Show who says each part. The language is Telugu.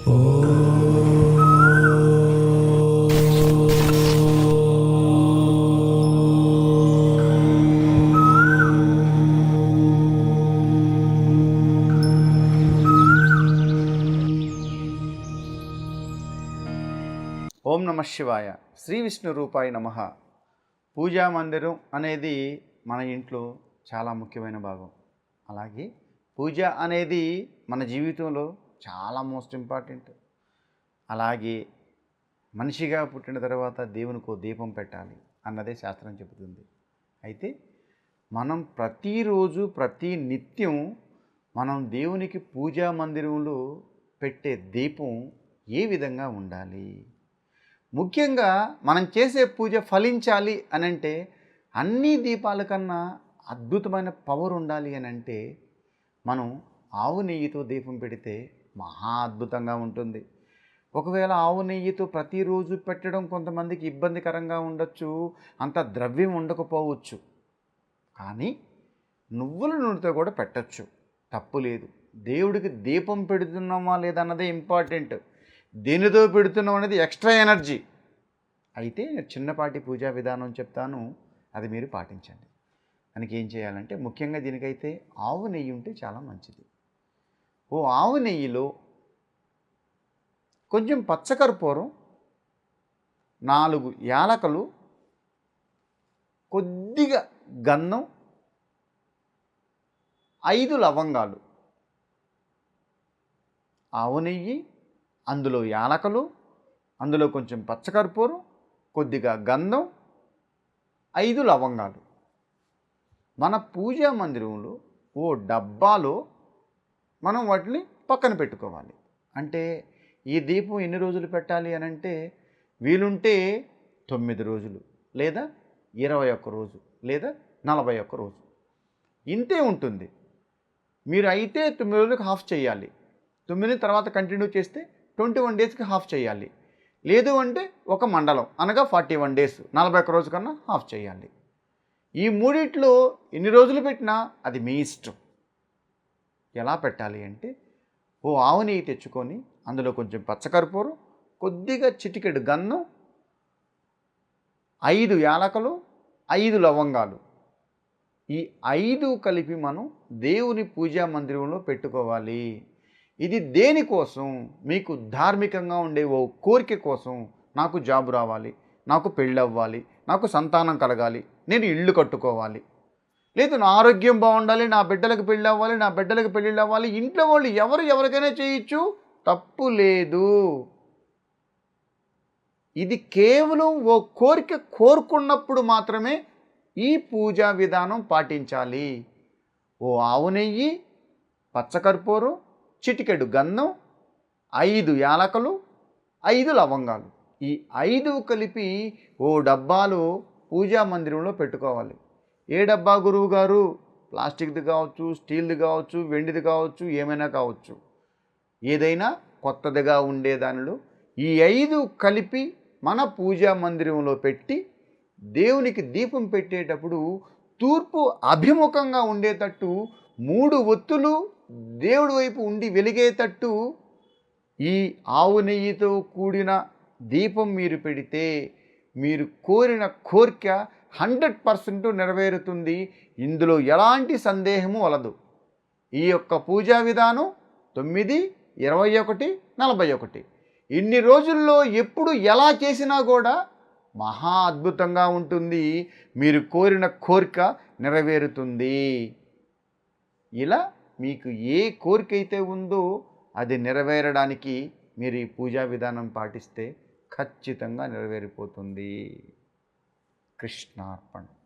Speaker 1: ఓం నమ శివాయ. శ్రీ విష్ణు రూపాయ నమః. పూజా మందిరం అనేది మన ఇంట్లో చాలా ముఖ్యమైన భాగం. అలాగే పూజ అనేది మన జీవితంలో చాలా మోస్ట్ ఇంపార్టెంట్. అలాగే మనిషిగా పుట్టిన తర్వాత దేవునికో దీపం పెట్టాలి అన్నదే శాస్త్రం చెబుతుంది. అయితే మనం ప్రతిరోజు ప్రతి నిత్యం మనం దేవునికి పూజా మందిరంలో పెట్టే దీపం ఏ విధంగా ఉండాలి, ముఖ్యంగా మనం చేసే పూజ ఫలించాలి అని అంటే అన్ని దీపాల కన్నా అద్భుతమైన పవర్ ఉండాలి అని అంటే మనం ఆవు నెయ్యితో దీపం పెడితే మహా అద్భుతంగా ఉంటుంది. ఒకవేళ ఆవు నెయ్యితో ప్రతిరోజు పెట్టడం కొంతమందికి ఇబ్బందికరంగా ఉండొచ్చు, అంత ద్రవ్యం ఉండకపోవచ్చు. కానీ నువ్వుల నూనెతో కూడా పెట్టచ్చు, తప్పు లేదు. దేవుడికి దీపం పెడుతున్నామా లేదన్నదే ఇంపార్టెంట్. దేనితో పెడుతున్నాం అనేది ఎక్స్ట్రా ఎనర్జీ. అయితే నేను చిన్నపాటి పూజా విధానం చెప్తాను, అది మీరు పాటించండి. దానికి ఏం చేయాలంటే ముఖ్యంగా దీనికైతే ఆవు నెయ్యి ఉంటే చాలా మంచిది. ఆవు నెయ్యిలో కొంచెం పచ్చకర్పూరం, 4 యాలకులు, కొద్దిగా గంధం, 5 లవంగాలు. ఆవు నెయ్యి, అందులో యాలకులు, అందులో కొంచెం పచ్చకర్పూరం, కొద్దిగా గంధం, 5 లవంగాలు. మన పూజా మందిరంలో డబ్బాలో మనం వాటిని పక్కన పెట్టుకోవాలి. అంటే ఈ దీపం ఎన్ని రోజులు పెట్టాలి అని అంటే వీలుంటే 9 రోజులు, లేదా 21 రోజు, లేదా 41 రోజు, ఇంతే ఉంటుంది. మీరు అయితే 9 రోజులకు హాఫ్ చేయాలి. 9 తర్వాత కంటిన్యూ చేస్తే 21 డేస్కి హాఫ్ చేయాలి. లేదు అంటే ఒక మండలం అనగా 41 డేస్, 41 రోజు కన్నా హాఫ్ చేయాలి. ఈ మూడిట్లో ఎన్ని రోజులు పెట్టినా అది మీ ఇష్టం. ఎలా పెట్టాలి అంటే ఆవు నెయ్యి తెచ్చుకొని అందులో కొంచెం పచ్చకర్పూరం, కొద్దిగా చిటికెడు గంధం, 5 యాలకులు, 5 లవంగాలు, ఈ 5 కలిపి మనం దేవుని పూజా మందిరంలో పెట్టుకోవాలి. ఇది దేనికోసం? మీకు ధార్మికంగా ఉండే కోరిక కోసం. నాకు జాబ్ రావాలి, నాకు పెళ్ళి అవ్వాలి, నాకు సంతానం కలగాలి, నేను ఇల్లు కట్టుకోవాలి, లేదు నా ఆరోగ్యం బాగుండాలి, నా బిడ్డలకు పెళ్ళి అవ్వాలి, నా బిడ్డలకు పెళ్ళిళ్ళు అవ్వాలి. ఇంట్లో వాళ్ళు ఎవరికైనా చేయొచ్చు, తప్పు లేదు. ఇది కేవలం కోరిక కోరుకున్నప్పుడు మాత్రమే ఈ పూజా విధానం పాటించాలి. ఆవు నెయ్యి, పచ్చకర్పూరం, చిటికెడు గంధం, 5 యాలకులు, 5 లవంగాలు, ఈ 5 కలిపి డబ్బాలు పూజా మందిరంలో పెట్టుకోవాలి. ఏ డబ్బా గురువు గారు? ప్లాస్టిక్ది కావచ్చు, స్టీల్ది కావచ్చు, వెండిది కావచ్చు, ఏమైనా కావచ్చు. ఏదైనా కొత్తదిగా ఉండే దానిలో ఈ 5 కలిపి మన పూజా మందిరంలో పెట్టి దేవునికి దీపం పెట్టేటప్పుడు తూర్పు అభిముఖంగా ఉండేటట్టు 3 ఒత్తులు దేవుడి వైపు ఉండి వెలిగేటట్టు ఈ ఆవు నెయ్యితో కూడిన దీపం మీరు పెడితే మీరు కోరిన కోరిక 100% నెరవేరుతుంది. ఇందులో ఎలాంటి సందేహము వలదు. ఈ యొక్క పూజా విధానం 9, 21, 41 ఇన్ని రోజుల్లో ఎప్పుడు ఎలా చేసినా కూడా మహా అద్భుతంగా ఉంటుంది. మీరు కోరిన కోరిక నెరవేరుతుంది. ఇలా మీకు ఏ కోరిక అయితే ఉందో అది నెరవేరడానికి మీరు ఈ పూజా విధానం పాటిస్తే ఖచ్చితంగా నెరవేరిపోతుంది. కృష్ణార్పణ.